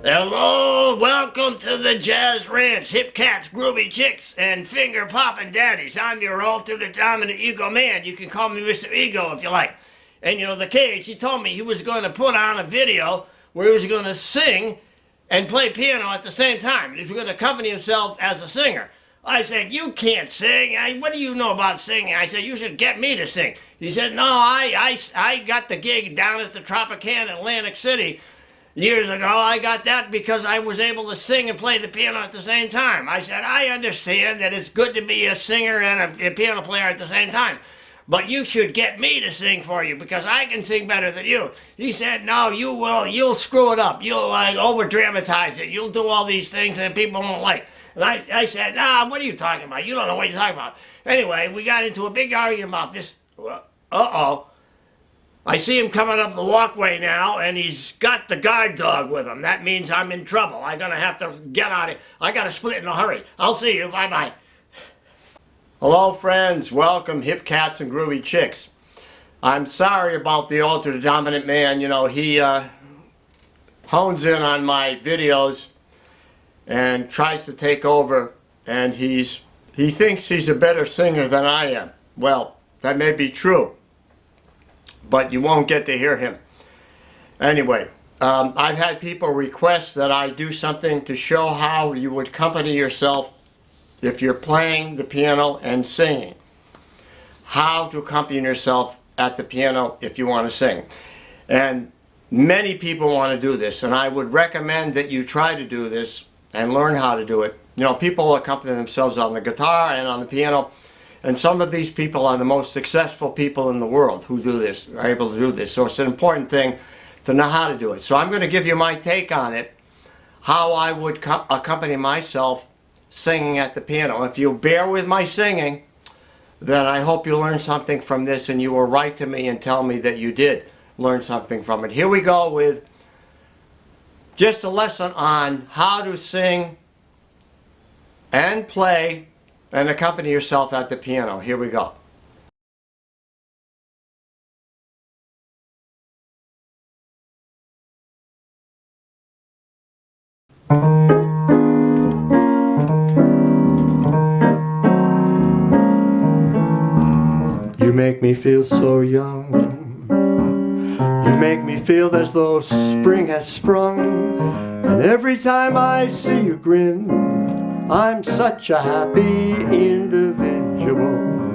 Hello, welcome to the Jazz Ranch, hip cats, groovy chicks, and finger-popping daddies. I'm your alternate dominant ego man. You can call me Mr. Ego if you like. And you know, the Cage, he told me he was going to put on a video where he was going to sing and play piano at the same time. He was going to accompany himself as a singer. I said, you can't sing. What do you know about singing? I said, you should get me to sing. He said, no, I got the gig down at the Tropicana in Atlantic City years ago. I got that because I was able to sing and play the piano at the same time. I said, I understand that it's good to be a singer and a piano player at the same time, but you should get me to sing for you because I can sing better than you. He said, no, you'll screw it up. You'll over dramatize it. You'll do all these things that people won't like. And I said, nah, what are you talking about? You don't know what you're talking about. Anyway, we got into a big argument about this. Uh-oh. I see him coming up the walkway now, and he's got the guard dog with him. That means I'm in trouble. I'm going to have to get out of here. I got to split in a hurry. I'll see you. Bye-bye. Hello, friends. Welcome, hip cats and groovy chicks. I'm sorry about the altered dominant man. You know, he hones in on my videos and tries to take over, and he thinks he's a better singer than I am. Well, that may be true, but you won't get to hear him. Anyway, I've had people request that I do something to show how you would accompany yourself if you're playing the piano and singing. How to accompany yourself at the piano if you want to sing. And many people want to do this, and I would recommend that you try to do this and learn how to do it. You know, people accompany themselves on the guitar and on the piano, and some of these people are the most successful people in the world who do this, are able to do this. So it's an important thing to know how to do it. So I'm going to give you my take on it, how I would accompany myself singing at the piano. If you bear with my singing, then I hope you learn something from this and you will write to me and tell me that you did learn something from it. Here we go with just a lesson on how to sing and play and accompany yourself at the piano. Here we go. You make me feel so young. You make me feel as though spring has sprung. And every time I see you grin, I'm such a happy individual.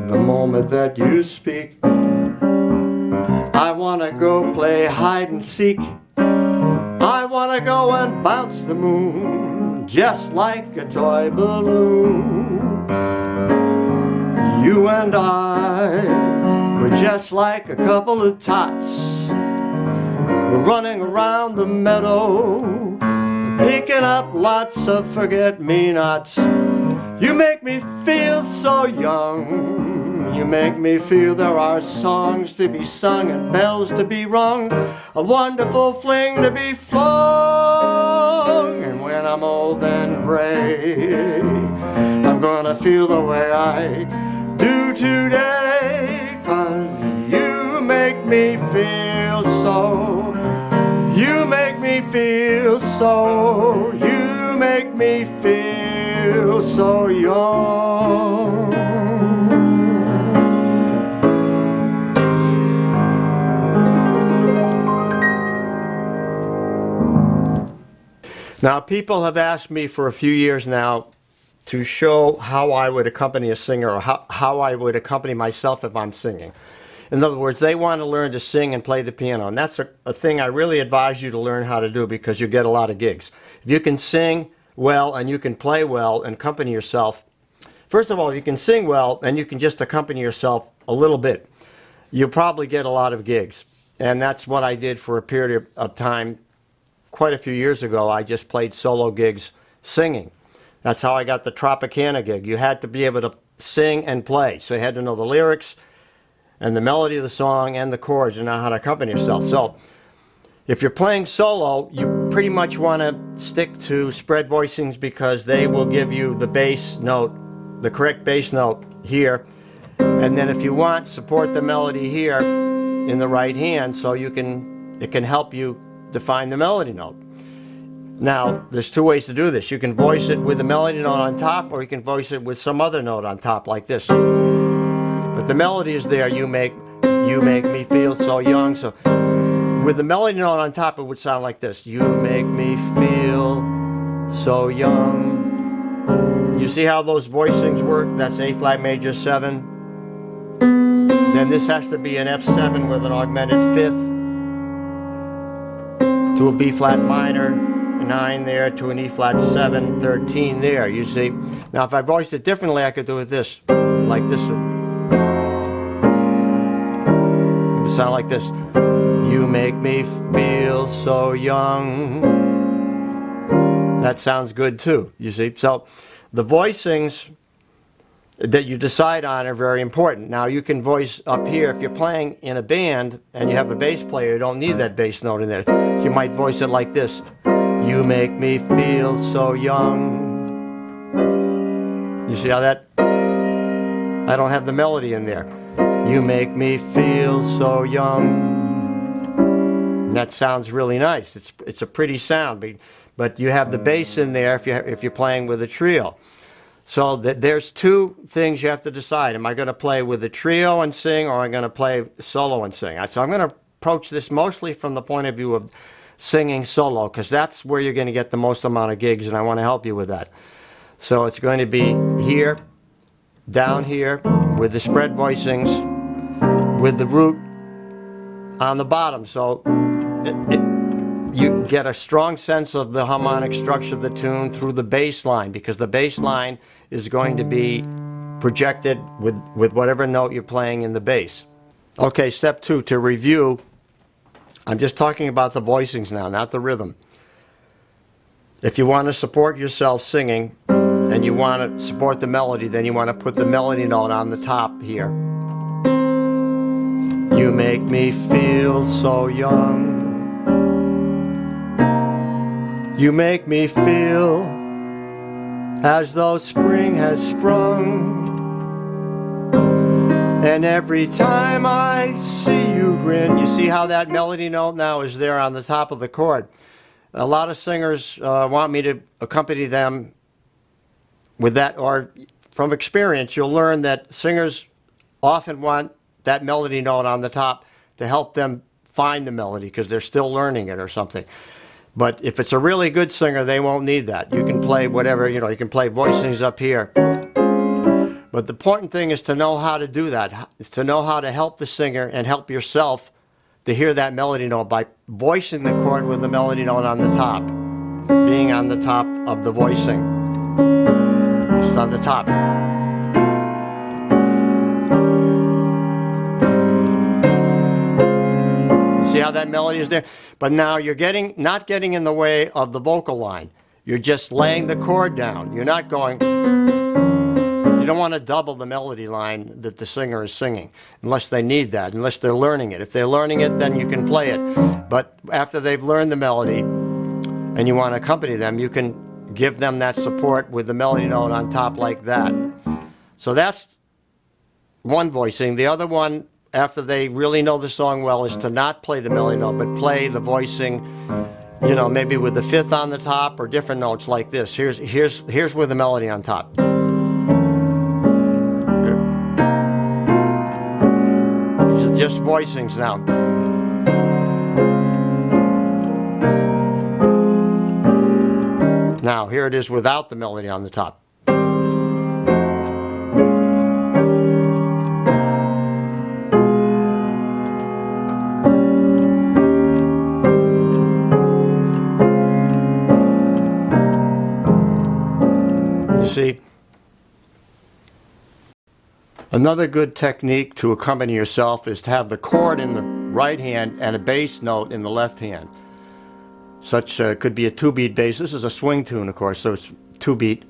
The moment that you speak, I wanna go play hide and seek. I wanna go and bounce the moon just like a toy balloon. You and I were just like a couple of tots. We're running around the meadow, picking up lots of forget-me-nots. You make me feel so young. You make me feel there are songs to be sung and bells to be rung, a wonderful fling to be flung. And when I'm old and gray, I'm gonna feel the way I do today, 'cause you make me feel so. You make me feel so. You make me feel so young. Now, people have asked me for a few years now to show how I would accompany a singer, or how I would accompany myself if I'm singing. In other words, they want to learn to sing and play the piano, and that's a thing I really advise you to learn how to do, because you get a lot of gigs. If you can sing well and you can play well and accompany yourself, first of all, if you can sing well and you can just accompany yourself a little bit, you'll probably get a lot of gigs. And that's what I did for a period of time. Quite a few years ago, I just played solo gigs singing. That's how I got the Tropicana gig. You had to be able to sing and play. So you had to know the lyrics and the melody of the song and the chords and know how to accompany yourself. So if you're playing solo, you pretty much want to stick to spread voicings, because they will give you the bass note, the correct bass note here. And then if you want, support the melody here in the right hand, so it can help you define the melody note. Now, there's two ways to do this. You can voice it with the melody note on top, or you can voice it with some other note on top like this. But the melody is there. You make me feel so young. So with the melody note on top, it would sound like this. You make me feel so young. You see how those voicings work? That's A flat major 7. Then this has to be an F7 with an augmented 5th to a B flat minor 9 there, to an E flat 7, 13 there, you see. Now if I voiced it differently, I could do it this, like this. It would sound like this. You make me feel so young. That sounds good too, you see. So the voicings that you decide on are very important. Now you can voice up here if you're playing in a band and you have a bass player, you don't need that bass note in there. So you might voice it like this. You make me feel so young. You see how that? I don't have the melody in there. You make me feel so young. And that sounds really nice. It's a pretty sound, but you have the bass in there if you're playing with a trio. So there's two things you have to decide. Am I going to play with a trio and sing, or am I going to play solo and sing? So I'm going to approach this mostly from the point of view of singing solo, because that's where you're going to get the most amount of gigs, and I want to help you with that. So it's going to be here, down here, with the spread voicings, with the root on the bottom. So you get a strong sense of the harmonic structure of the tune through the bass line, because the bass line is going to be projected with whatever note you're playing in the bass. Okay, step 2, to review. I'm just talking about the voicings now, not the rhythm. If you want to support yourself singing and you want to support the melody, then you want to put the melody note on the top here. You make me feel so young. You make me feel as though spring has sprung. And every time I see you grin, you see how that melody note now is there on the top of the chord. A lot of singers want me to accompany them with that, or from experience, you'll learn that singers often want that melody note on the top to help them find the melody because they're still learning it or something. But if it's a really good singer, they won't need that. You can play whatever, you can play voicings up here. But the important thing is to know how to do that, is to know how to help the singer and help yourself to hear that melody note by voicing the chord with the melody note on the top, being on the top of the voicing, just on the top. See how that melody is there? But now you're not getting in the way of the vocal line. You're just laying the chord down. You're not going... You don't want to double the melody line that the singer is singing, unless they need that, unless they're learning it. If they're learning it, then you can play it. But after they've learned the melody and you want to accompany them, you can give them that support with the melody note on top like that. So that's one voicing. The other one, after they really know the song well, is to not play the melody note, but play the voicing, maybe with the fifth on the top or different notes like this. Here's with the melody on top. These are just voicings now. Now, here it is without the melody on the top. See, another good technique to accompany yourself is to have the chord in the right hand and a bass note in the left hand. Such could be a 2-beat bass. This is a swing tune, of course, so it's 2-beat.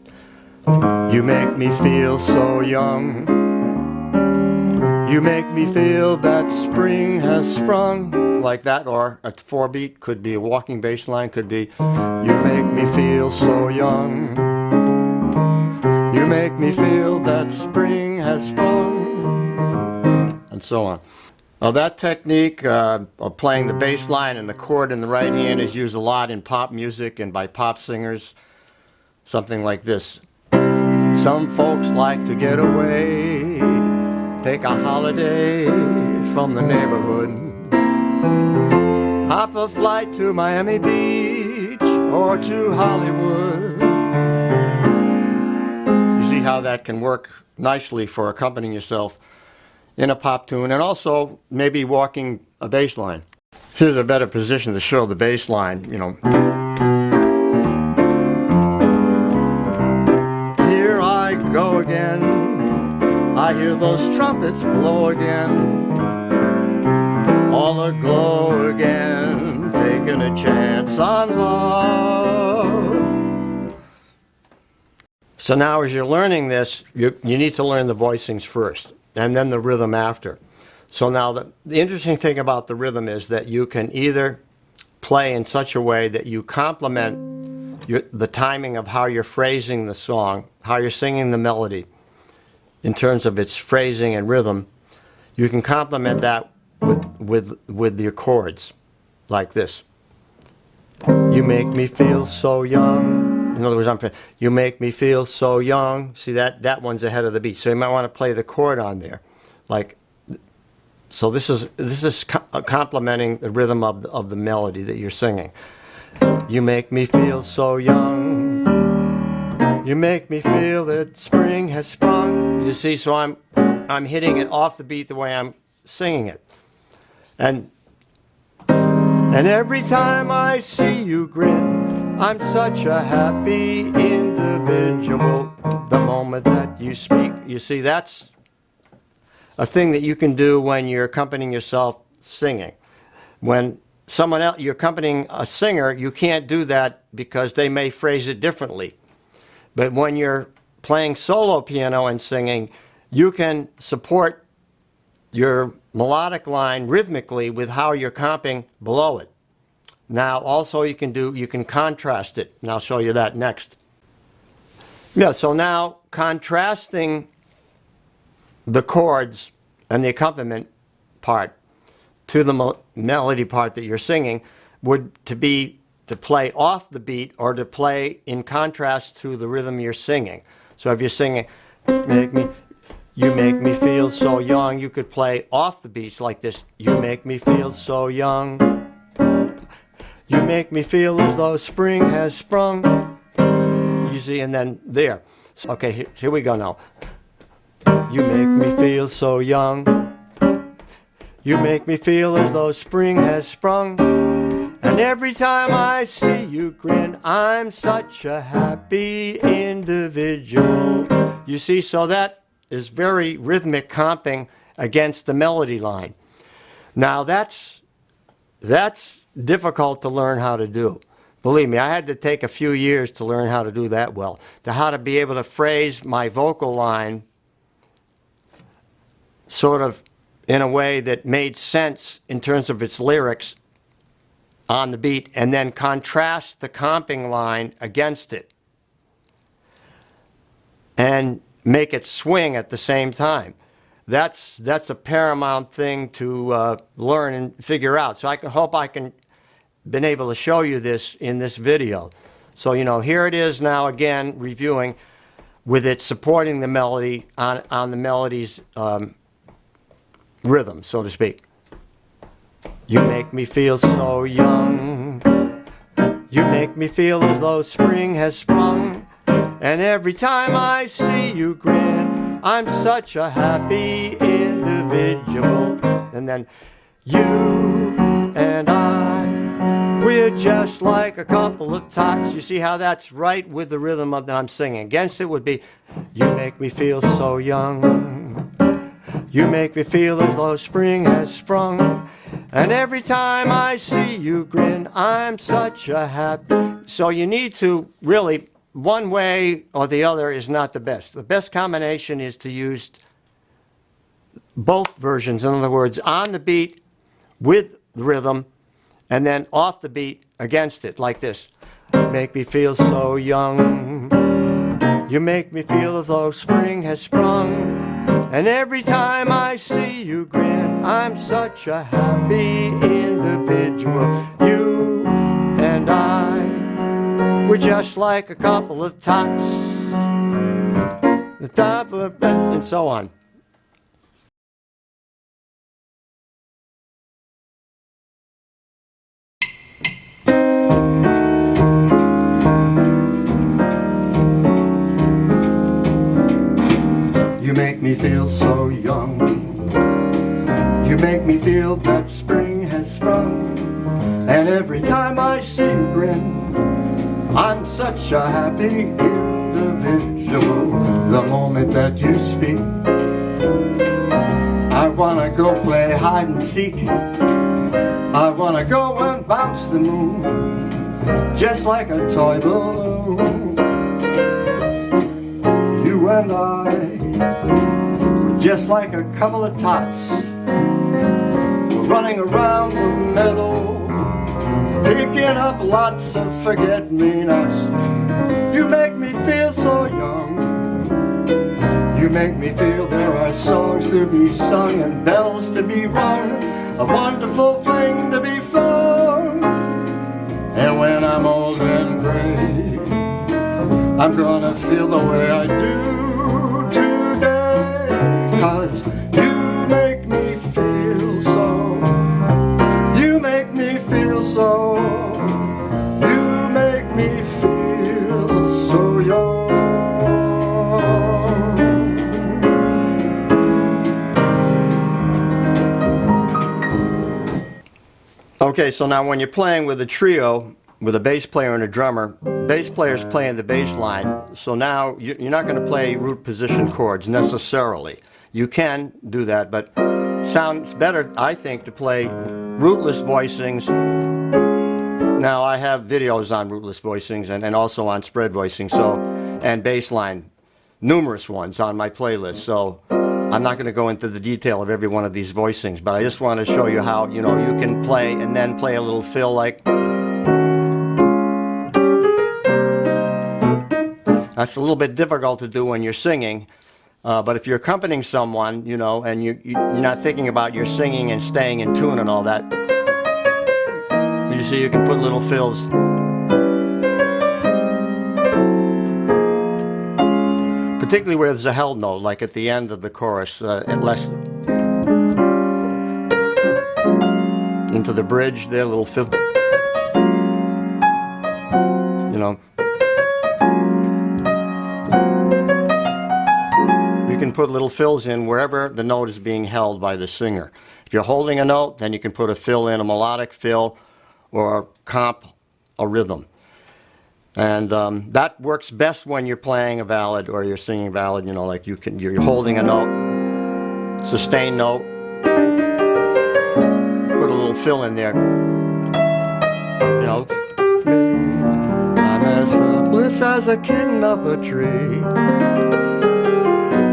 You make me feel so young. You make me feel that spring has sprung, like that. Or a 4-beat could be a walking bass line, could be you make me feel so young. You make me feel that spring has sprung, and so on. Well, that technique of playing the bass line and the chord in the right hand is used a lot in pop music and by pop singers. Something like this. Some folks like to get away, take a holiday from the neighborhood, hop a flight to Miami Beach or to Hollywood. You see how that can work nicely for accompanying yourself in a pop tune, and also maybe walking a bass line. Here's a better position to show the bass line, you know. Here I go again, I hear those trumpets blow again, all aglow again, taking a chance on love. So now as you're learning this, you need to learn the voicings first, and then the rhythm after. So now the interesting thing about the rhythm is that you can either play in such a way that you complement the timing of how you're phrasing the song, how you're singing the melody in terms of its phrasing and rhythm. You can complement that with your chords, like this. You make me feel so young. In other words, you make me feel so young. See, that one's ahead of the beat. So you might want to play the chord on there, like. So this is complementing the rhythm of the melody that you're singing. You make me feel so young. You make me feel that spring has sprung. You see, so I'm hitting it off the beat the way I'm singing it. And every time I see you grin, I'm such a happy individual. The moment that you speak, you see, that's a thing that you can do when you're accompanying yourself singing. When someone else, you're accompanying a singer, you can't do that because they may phrase it differently. But when you're playing solo piano and singing, you can support your melodic line rhythmically with how you're comping below it. Now also you can contrast it, and I'll show you that next. Yeah, so now contrasting the chords and the accompaniment part to the melody part that you're singing would to play off the beat or to play in contrast to the rhythm you're singing. So if you're singing, you make me feel so young, you could play off the beats like this. You make me feel so young. You make me feel as though spring has sprung. You see, and then there. Okay, here we go now. You make me feel so young. You make me feel as though spring has sprung. And every time I see you grin, I'm such a happy individual. You see, so that is very rhythmic comping against the melody line. Now that's difficult to learn how to do. Believe me, I had to take a few years to learn how to do that well. To how to be able to phrase my vocal line sort of in a way that made sense in terms of its lyrics on the beat, and then contrast the comping line against it and make it swing at the same time. That's a paramount thing to learn and figure out. So I hope I can been able to show you this in this video. So you know, here it is now again reviewing with it supporting the melody on the melody's rhythm, so to speak. You make me feel so young. You make me feel as though spring has sprung. And every time I see you grin, I'm such a happy individual. And then you and I, we're just like a couple of tots. You see how that's right with the rhythm of that I'm singing. Against it would be, you make me feel so young. You make me feel as though spring has sprung. And every time I see you grin, I'm such a happy. So you need to really, one way or the other is not the best. The best combination is to use both versions. In other words, on the beat with the rhythm, and then off the beat against it, like this. Make me feel so young. You make me feel as though spring has sprung. And every time I see you grin, I'm such a happy individual. You and I, we're just like a couple of tots, the top of a bed, and so on. You make me feel so young. You make me feel that spring has sprung. And every time I see you grin, I'm such a happy individual. The moment that you speak, I wanna go play hide and seek. I wanna go and bounce the moon, just like a toy balloon. You and I, we're just like a couple of tots. We're running around the meadow, picking up lots of forget-me-nots. You make me feel so young. You make me feel there are songs to be sung and bells to be rung, a wonderful thing to be flung. And when I'm old and gray, I'm gonna feel the way I do today. 'Cause you make me feel so. You make me feel so. You make me feel so young. Okay, so now when you're playing with a trio, with a bass player and a drummer, bass player's playing the bass line, so now you're not going to play root position chords necessarily. You can do that, but sounds better, I think, to play rootless voicings. Now I have videos on rootless voicings and also on spread voicing, so, and bass line, numerous ones on my playlist, so I'm not going to go into the detail of every one of these voicings, but I just want to show you how, you know, you can play and then play a little fill like. That's a little bit difficult to do when you're singing, but if you're accompanying someone, you know, and you're not thinking about your singing and staying in tune and all that, you see you can put little fills. Particularly where there's a held note, like at the end of the chorus, unless into the bridge there, little fill, you know. You can put little fills in wherever the note is being held by the singer. If you're holding a note, then you can put a fill in, a melodic fill, or a comp, a rhythm. And that works best when you're playing a ballad or you're singing a ballad, you know, like you're holding a note, sustained note, put a little fill in there, you know. I'm as helpless as a kitten up a tree.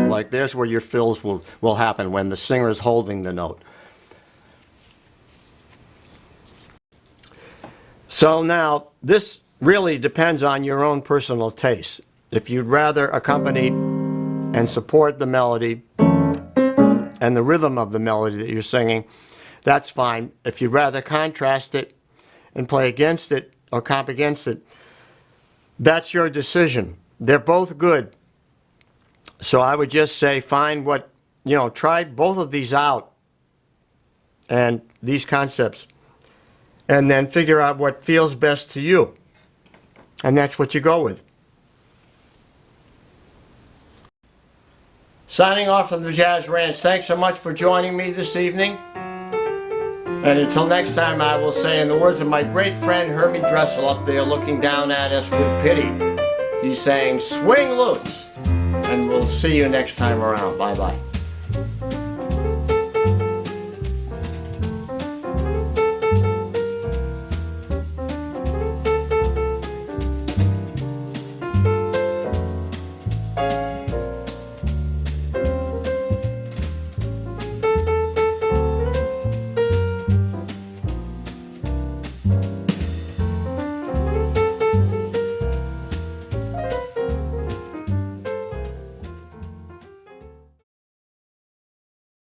Like there's where your fills will happen when the singer is holding the note. So now this really depends on your own personal taste. If you'd rather accompany and support the melody and the rhythm of the melody that you're singing, that's fine. If you'd rather contrast it and play against it or comp against it, that's your decision. They're both good. So I would just say find what, you know, try both of these out and these concepts, and then figure out what feels best to you. And that's what you go with. Signing off from the Jazz Ranch, thanks so much for joining me this evening. And until next time, I will say, in the words of my great friend Hermie Dressel up there looking down at us with pity, he's saying, swing loose. And we'll see you next time around. Bye-bye.